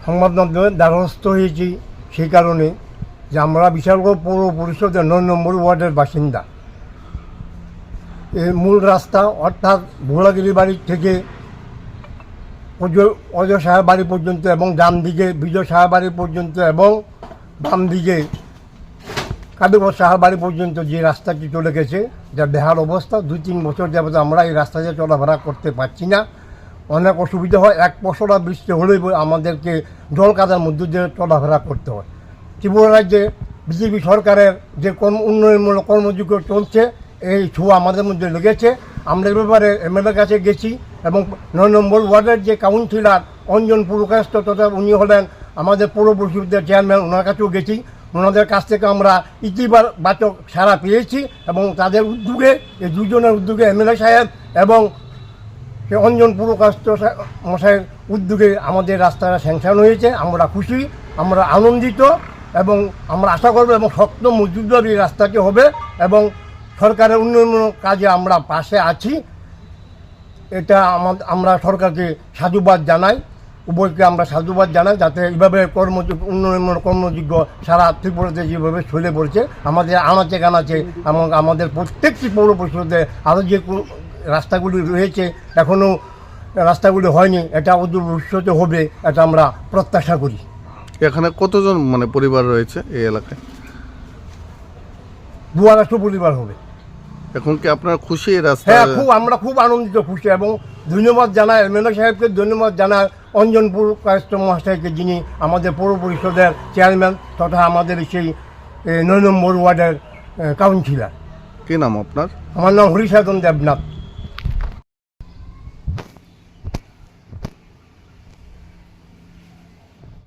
সংবাদ মাধ্যমের দ্বারস্থ হয়েছি সেই কারণে যে আমরা বিশালগড় পৌর পরিষদের ৯ নম্বর ওয়ার্ডের বাসিন্দা। এই মূল রাস্তা অর্থাৎ ভোলাগিরি বাড়ি থেকে অজয় সাহেব বাড়ি পর্যন্ত এবং ডান দিকে বিজয় সাহেব বাড়ি পর্যন্ত এবং বাম দিকে কাবিবর সাহেব বাড়ি পর্যন্ত যে রাস্তাটি চলে গেছে যা বেহাল অবস্থা। ২-৩ বছর যাবত আমরা এই রাস্তাতে চলাফেরা করতে পারছি না, অনেক অসুবিধা হয়। এক পশলা বৃষ্টি হলেই আমাদেরকে জল কাদার মধ্যে দিয়ে চলাফেরা করতে হয়। ত্রিপুরা রাজ্যে বিজেপি সরকারের যে উন্নয়নমূলক কর্মযোগ্য চলছে এই ছোঁয়া আমাদের মধ্যে লেগেছে। আমরা এ ব্যাপারে এমএলএর কাছে গেছি এবং ৯ নম্বর ওয়ার্ডের যে কাউন্সিলর অঞ্জন পুরকায়স্থ তথা উনি হলেন আমাদের পৌর পরিষদের চেয়ারম্যান, ওনার কাছেও গেছি। ওনাদের কাছ থেকে আমরা ইতিবাচক সাড়া পেয়েছি এবং তাদের উদ্যোগে এই দুজনের উদ্যোগে এমএলএ সাহেব এবং সে অঞ্জন পুরকায়স্থ মশাইয়ের উদ্যোগে আমাদের রাস্তাটা স্যাংশন হয়েছে। আমরা খুশি, আমরা আনন্দিত এবং আমরা আশা করব এবং শক্ত মজবুতভাবে এই রাস্তাটি হবে এবং সরকারের উন্নয়নমূলক কাজে আমরা পাশে আছি। এটা আমরা সরকারকে সাধুবাদ জানাই, উভয়কে আমরা সাধুবাদ জানাই যাতে এইভাবে উন্নয়নমূলক কর্মযোগ্য সারা ত্রিপুরাতে যেভাবে ছড়িয়ে পড়ছে আমাদের আনাচে কানাচে এবং আমাদের প্রত্যেকটি পৌর পরিষদে আরও যে রাস্তাগুলি রয়েছে এখনও রাস্তাগুলি হয়নি, এটা অদূর ভবিষ্যতে হবে, এটা আমরা প্রত্যাশা করি। এখানে কতজন পরিবার রয়েছে এই এলাকায়? ২০০ পরিবার হবে। এখন কি আপনারা খুশি এই রাস্তা? হ্যাঁ, আমরা খুব আনন্দিত, খুশি এবং ধন্যবাদ জানাই এমএলএ সাহেবকে, ধন্যবাদ জানাই অঞ্জন পুরকায়স্থ মহাশয়কে যিনি আমাদের পৌর পরিষদের চেয়ারম্যান তথা আমাদের সেই ৯ নম্বর ওয়ার্ডের কাউন্সিলর। কি নাম আপনার? আমার নাম হরিসাধন দেবনাথ।